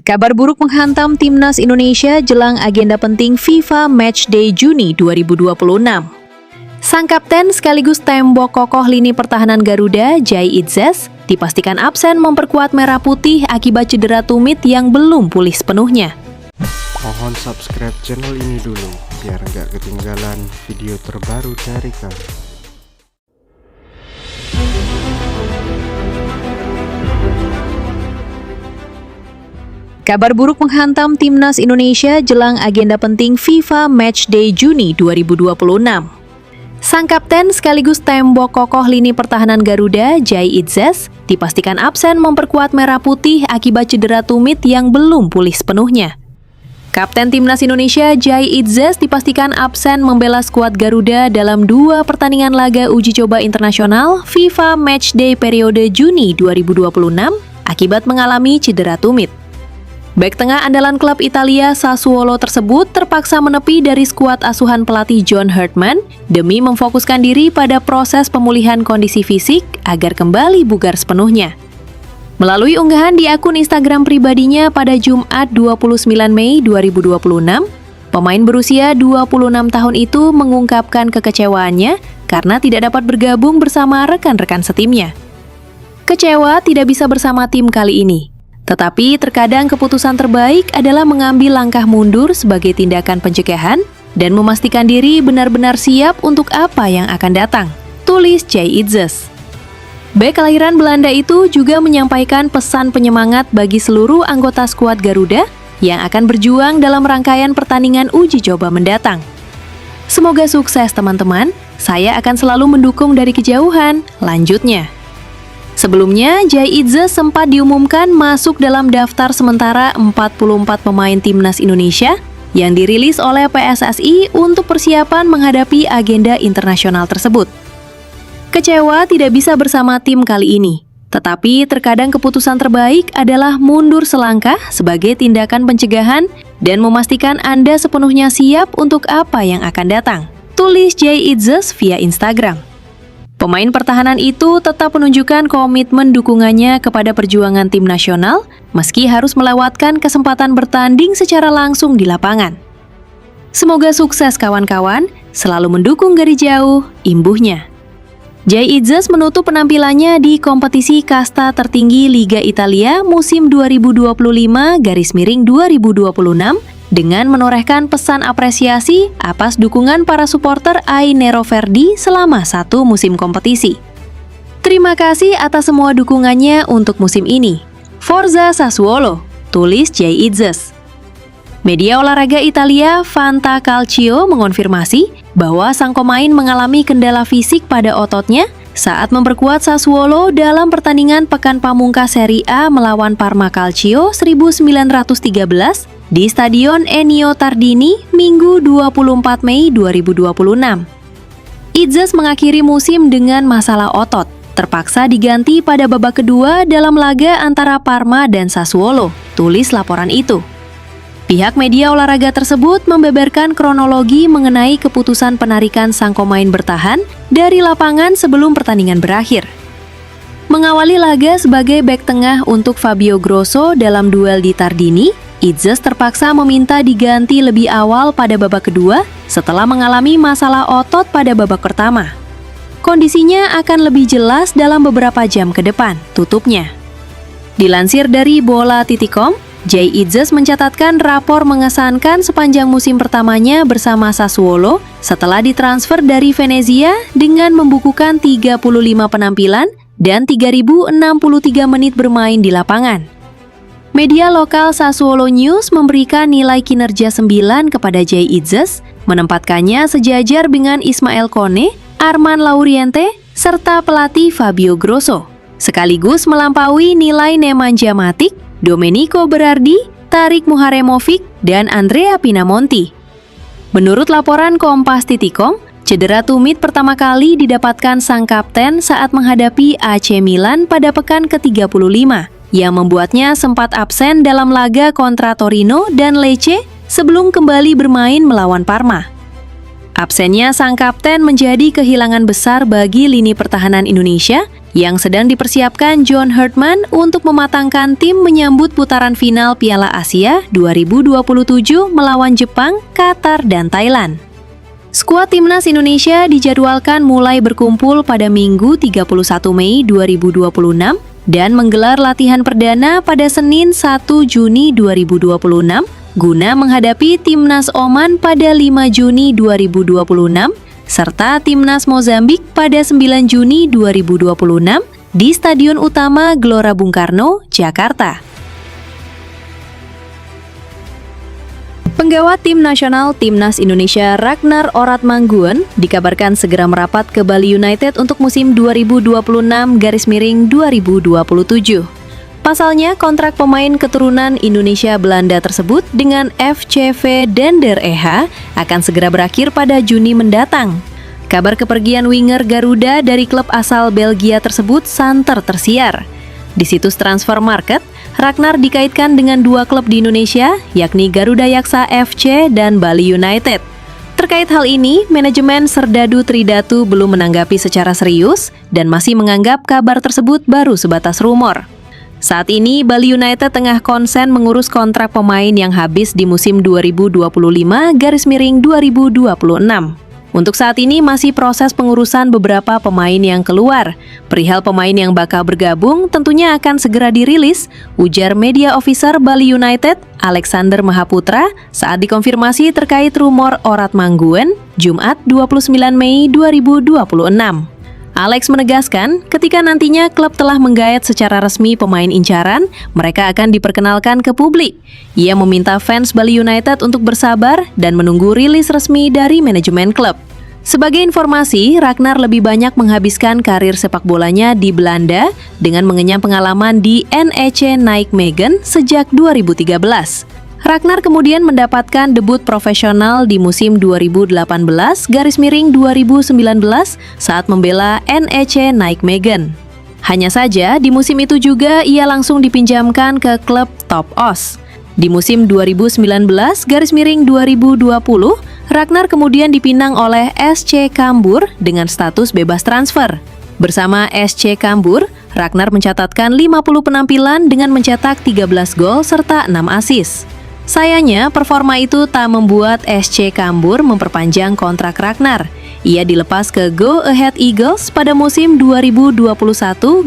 Kabar buruk menghantam Timnas Indonesia jelang agenda penting FIFA Matchday Juni 2026. Sang kapten sekaligus tembok kokoh lini pertahanan Garuda, Jai Itzes, dipastikan absen memperkuat merah putih akibat cedera tumit yang belum pulih sepenuhnya. Mohon subscribe channel ini dulu, biar nggak ketinggalan video terbaru dari kami. Kabar buruk menghantam Timnas Indonesia jelang agenda penting FIFA Matchday Juni 2026. Sang kapten sekaligus tembok kokoh lini pertahanan Garuda, Jai Itzes, dipastikan absen memperkuat merah putih akibat cedera tumit yang belum pulih sepenuhnya. Kapten Timnas Indonesia, Jai Itzes, dipastikan absen membela skuad Garuda dalam 2 pertandingan laga uji coba internasional FIFA Matchday periode Juni 2026 akibat mengalami cedera tumit. Bek tengah andalan klub Italia Sassuolo tersebut terpaksa menepi dari skuad asuhan pelatih John Herdman demi memfokuskan diri pada proses pemulihan kondisi fisik agar kembali bugar sepenuhnya. Melalui unggahan di akun Instagram pribadinya pada Jumat 29 Mei 2026, pemain berusia 26 tahun itu mengungkapkan kekecewaannya karena tidak dapat bergabung bersama rekan-rekan setimnya. Kecewa tidak bisa bersama tim kali ini. Tetapi terkadang keputusan terbaik adalah mengambil langkah mundur sebagai tindakan pencegahan dan memastikan diri benar-benar siap untuk apa yang akan datang, tulis Jai Itzes. Bek kelahiran Belanda itu juga menyampaikan pesan penyemangat bagi seluruh anggota skuad Garuda yang akan berjuang dalam rangkaian pertandingan uji coba mendatang. Semoga sukses teman-teman, saya akan selalu mendukung dari kejauhan, lanjutnya. Sebelumnya, Jai Itzes sempat diumumkan masuk dalam daftar sementara 44 pemain Timnas Indonesia yang dirilis oleh PSSI untuk persiapan menghadapi agenda internasional tersebut. Kecewa tidak bisa bersama tim kali ini, tetapi terkadang keputusan terbaik adalah mundur selangkah sebagai tindakan pencegahan dan memastikan Anda sepenuhnya siap untuk apa yang akan datang, tulis Jai Itzes via Instagram. Pemain pertahanan itu tetap menunjukkan komitmen dukungannya kepada perjuangan tim nasional meski harus melewatkan kesempatan bertanding secara langsung di lapangan. Semoga sukses kawan-kawan, selalu mendukung dari jauh, imbuhnya. Jai Itzes menutup penampilannya di kompetisi kasta tertinggi Liga Italia musim 2025-2026 dengan menorehkan pesan apresiasi atas dukungan para supporter Ai Nero Verdi selama 1 musim kompetisi. Terima kasih atas semua dukungannya untuk musim ini. Forza Sassuolo, tulis Jai Itzes. Media olahraga Italia Fanta Calcio mengonfirmasi bahwa sang pemain mengalami kendala fisik pada ototnya saat memperkuat Sassuolo dalam pertandingan pekan pamungkas Serie A melawan Parma Calcio 1913 di Stadion Ennio Tardini, Minggu 24 Mei 2026. Itzes mengakhiri musim dengan masalah otot, terpaksa diganti pada babak kedua dalam laga antara Parma dan Sassuolo, tulis laporan itu. Pihak media olahraga tersebut membeberkan kronologi mengenai keputusan penarikan sang pemain bertahan dari lapangan sebelum pertandingan berakhir. Mengawali laga sebagai bek tengah untuk Fabio Grosso dalam duel di Tardini, Itzes terpaksa meminta diganti lebih awal pada babak kedua setelah mengalami masalah otot pada babak pertama. Kondisinya akan lebih jelas dalam beberapa jam ke depan, tutupnya. Dilansir dari bola.com, Jai Itzes mencatatkan rapor mengesankan sepanjang musim pertamanya bersama Sassuolo setelah ditransfer dari Venezia dengan membukukan 35 penampilan dan 3.063 menit bermain di lapangan. Media lokal Sassuolo News memberikan nilai kinerja 9 kepada Jai Itzes, menempatkannya sejajar dengan Ismael Kone, Armand Lauriente, serta pelatih Fabio Grosso, sekaligus melampaui nilai Nemanja Matic, Domenico Berardi, Tarik Muharemovic, dan Andrea Pinamonti. Menurut laporan Kompas.com, cedera tumit pertama kali didapatkan sang kapten saat menghadapi AC Milan pada pekan ke-35, yang membuatnya sempat absen dalam laga kontra Torino dan Lecce sebelum kembali bermain melawan Parma. Absennya sang kapten menjadi kehilangan besar bagi lini pertahanan Indonesia yang sedang dipersiapkan John Herdman untuk mematangkan tim menyambut putaran final Piala Asia 2027 melawan Jepang, Qatar, dan Thailand. Skuad Timnas Indonesia dijadwalkan mulai berkumpul pada Minggu 31 Mei 2026 dan menggelar latihan perdana pada Senin 1 Juni 2026 guna menghadapi Timnas Oman pada 5 Juni 2026 serta Timnas Mozambik pada 9 Juni 2026 di Stadion Utama Gelora Bung Karno, Jakarta. Penggawa tim nasional Timnas Indonesia Ragnar Oratmanguwen dikabarkan segera merapat ke Bali United untuk musim 2026-2027. Pasalnya, kontrak pemain keturunan Indonesia Belanda tersebut dengan FCV Dender EH akan segera berakhir pada Juni mendatang. Kabar kepergian winger Garuda dari klub asal Belgia tersebut santer tersiar. Di situs Transfer Market, Ragnar dikaitkan dengan dua klub di Indonesia, yakni Garuda Yaksa FC dan Bali United. Terkait hal ini, manajemen Serdadu Tridatu belum menanggapi secara serius dan masih menganggap kabar tersebut baru sebatas rumor. Saat ini, Bali United tengah konsen mengurus kontrak pemain yang habis di musim 2025-2026. Untuk saat ini masih proses pengurusan beberapa pemain yang keluar. Perihal pemain yang bakal bergabung tentunya akan segera dirilis, ujar media officer Bali United, Alexander Mahaputra, saat dikonfirmasi terkait rumor Oratmanguwen, Jumat 29 Mei 2026. Alex menegaskan, ketika nantinya klub telah menggait secara resmi pemain incaran, mereka akan diperkenalkan ke publik. Ia meminta fans Bali United untuk bersabar dan menunggu rilis resmi dari manajemen klub. Sebagai informasi, Ragnar lebih banyak menghabiskan karir sepak bolanya di Belanda dengan mengenyam pengalaman di NEC Nijmegen sejak 2013. Ragnar kemudian mendapatkan debut profesional di musim 2018-2019 saat membela NEC Nijmegen. Hanya saja, di musim itu juga ia langsung dipinjamkan ke klub Top Os. Di musim 2019-2020, Ragnar kemudian dipinang oleh SC Cambuur dengan status bebas transfer. Bersama SC Cambuur, Ragnar mencatatkan 50 penampilan dengan mencetak 13 gol serta 6 assist. Sayangnya, performa itu tak membuat SC Cambuur memperpanjang kontrak Ragnar. Ia dilepas ke Go Ahead Eagles pada musim 2021-2022.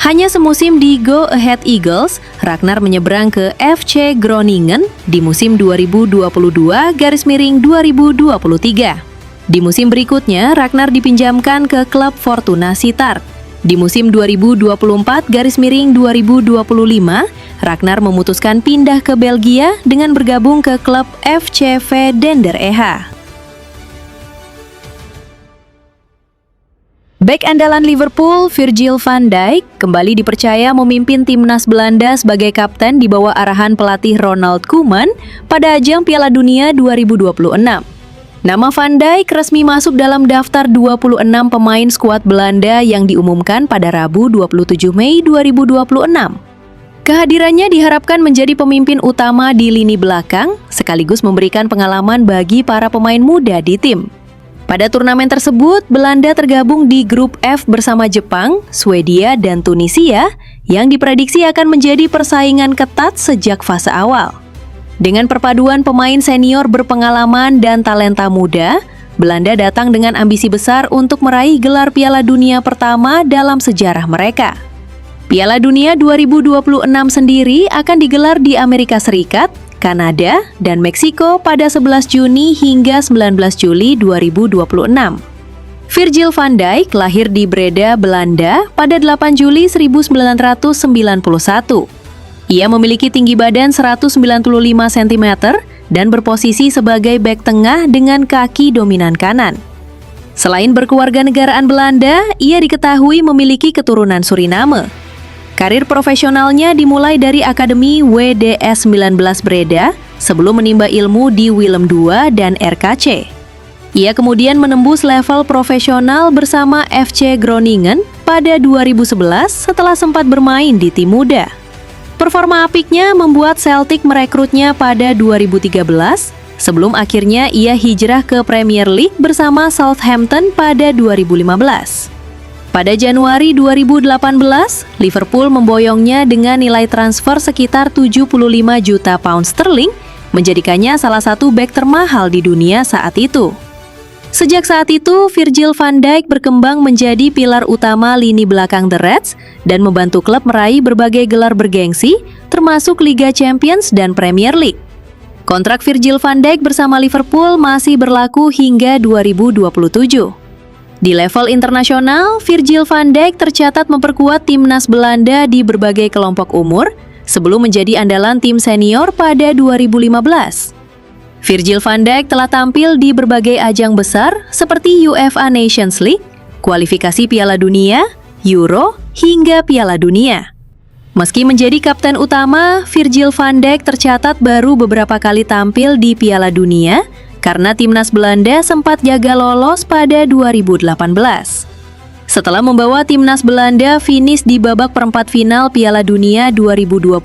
Hanya semusim di Go Ahead Eagles, Ragnar menyeberang ke FC Groningen di musim 2022-2023. Di musim berikutnya, Ragnar dipinjamkan ke klub Fortuna Sittard. Di musim 2024-2025, Ragnar memutuskan pindah ke Belgia dengan bergabung ke klub FCV Dender EH. Bek andalan Liverpool, Virgil van Dijk, kembali dipercaya memimpin timnas Belanda sebagai kapten di bawah arahan pelatih Ronald Koeman pada ajang Piala Dunia 2026. Nama Van Dijk resmi masuk dalam daftar 26 pemain skuad Belanda yang diumumkan pada Rabu 27 Mei 2026. Kehadirannya diharapkan menjadi pemimpin utama di lini belakang, sekaligus memberikan pengalaman bagi para pemain muda di tim. Pada turnamen tersebut, Belanda tergabung di grup F bersama Jepang, Swedia, dan Tunisia yang diprediksi akan menjadi persaingan ketat sejak fase awal. Dengan perpaduan pemain senior berpengalaman dan talenta muda, Belanda datang dengan ambisi besar untuk meraih gelar Piala Dunia pertama dalam sejarah mereka. Piala Dunia 2026 sendiri akan digelar di Amerika Serikat, Kanada, dan Meksiko pada 11 Juni hingga 19 Juli 2026. Virgil van Dijk lahir di Breda, Belanda pada 8 Juli 1991. Ia memiliki tinggi badan 195 cm dan berposisi sebagai bek tengah dengan kaki dominan kanan. Selain berkewarganegaraan Belanda, ia diketahui memiliki keturunan Suriname. Karir profesionalnya dimulai dari Akademi WDS 19 Breda sebelum menimba ilmu di Willem II dan RKC. Ia kemudian menembus level profesional bersama FC Groningen pada 2011 setelah sempat bermain di tim muda. Performa apiknya membuat Celtic merekrutnya pada 2013 sebelum akhirnya ia hijrah ke Premier League bersama Southampton pada 2015. Pada Januari 2018, Liverpool memboyongnya dengan nilai transfer sekitar 75 juta pound sterling, menjadikannya salah satu bek termahal di dunia saat itu. Sejak saat itu, Virgil van Dijk berkembang menjadi pilar utama lini belakang The Reds dan membantu klub meraih berbagai gelar bergengsi, termasuk Liga Champions dan Premier League. Kontrak Virgil van Dijk bersama Liverpool masih berlaku hingga 2027. Di level internasional, Virgil van Dijk tercatat memperkuat timnas Belanda di berbagai kelompok umur sebelum menjadi andalan tim senior pada 2015. Virgil van Dijk telah tampil di berbagai ajang besar seperti UEFA Nations League, kualifikasi Piala Dunia, Euro, hingga Piala Dunia. Meski menjadi kapten utama, Virgil van Dijk tercatat baru beberapa kali tampil di Piala Dunia karena timnas Belanda sempat gagal lolos pada 2018. Setelah membawa timnas Belanda finish di babak perempat final Piala Dunia 2022,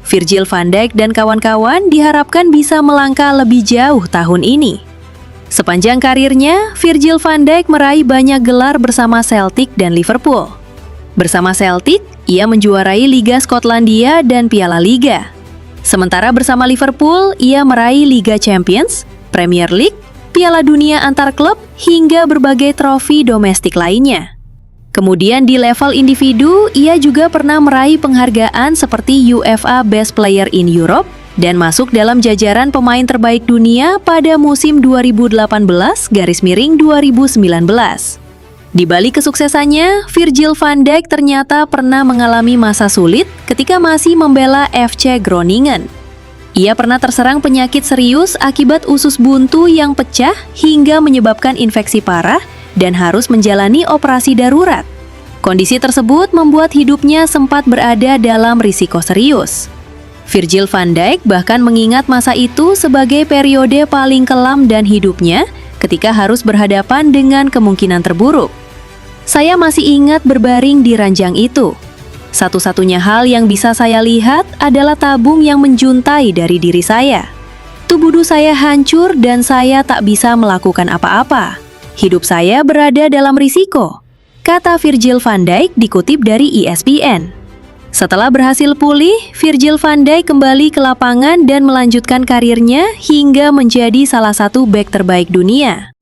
Virgil van Dijk dan kawan-kawan diharapkan bisa melangkah lebih jauh tahun ini. Sepanjang karirnya, Virgil van Dijk meraih banyak gelar bersama Celtic dan Liverpool. Bersama Celtic, ia menjuarai Liga Skotlandia dan Piala Liga. Sementara bersama Liverpool, ia meraih Liga Champions, Premier League, Piala Dunia antar klub, hingga berbagai trofi domestik lainnya. Kemudian di level individu, ia juga pernah meraih penghargaan seperti UEFA Best Player in Europe dan masuk dalam jajaran pemain terbaik dunia pada musim 2018-2019. Di balik kesuksesannya, Virgil van Dijk ternyata pernah mengalami masa sulit ketika masih membela FC Groningen. Ia pernah terserang penyakit serius akibat usus buntu yang pecah hingga menyebabkan infeksi parah dan harus menjalani operasi darurat. Kondisi tersebut membuat hidupnya sempat berada dalam risiko serius. Virgil van Dijk bahkan mengingat masa itu sebagai periode paling kelam dan hidupnya ketika harus berhadapan dengan kemungkinan terburuk. Saya masih ingat berbaring di ranjang itu. Satu-satunya hal yang bisa saya lihat adalah tabung yang menjuntai dari diri saya. Tubuh saya hancur dan saya tak bisa melakukan apa-apa. Hidup saya berada dalam risiko, kata Virgil van Dijk dikutip dari ESPN. Setelah berhasil pulih, Virgil van Dijk kembali ke lapangan dan melanjutkan karirnya hingga menjadi salah satu bek terbaik dunia.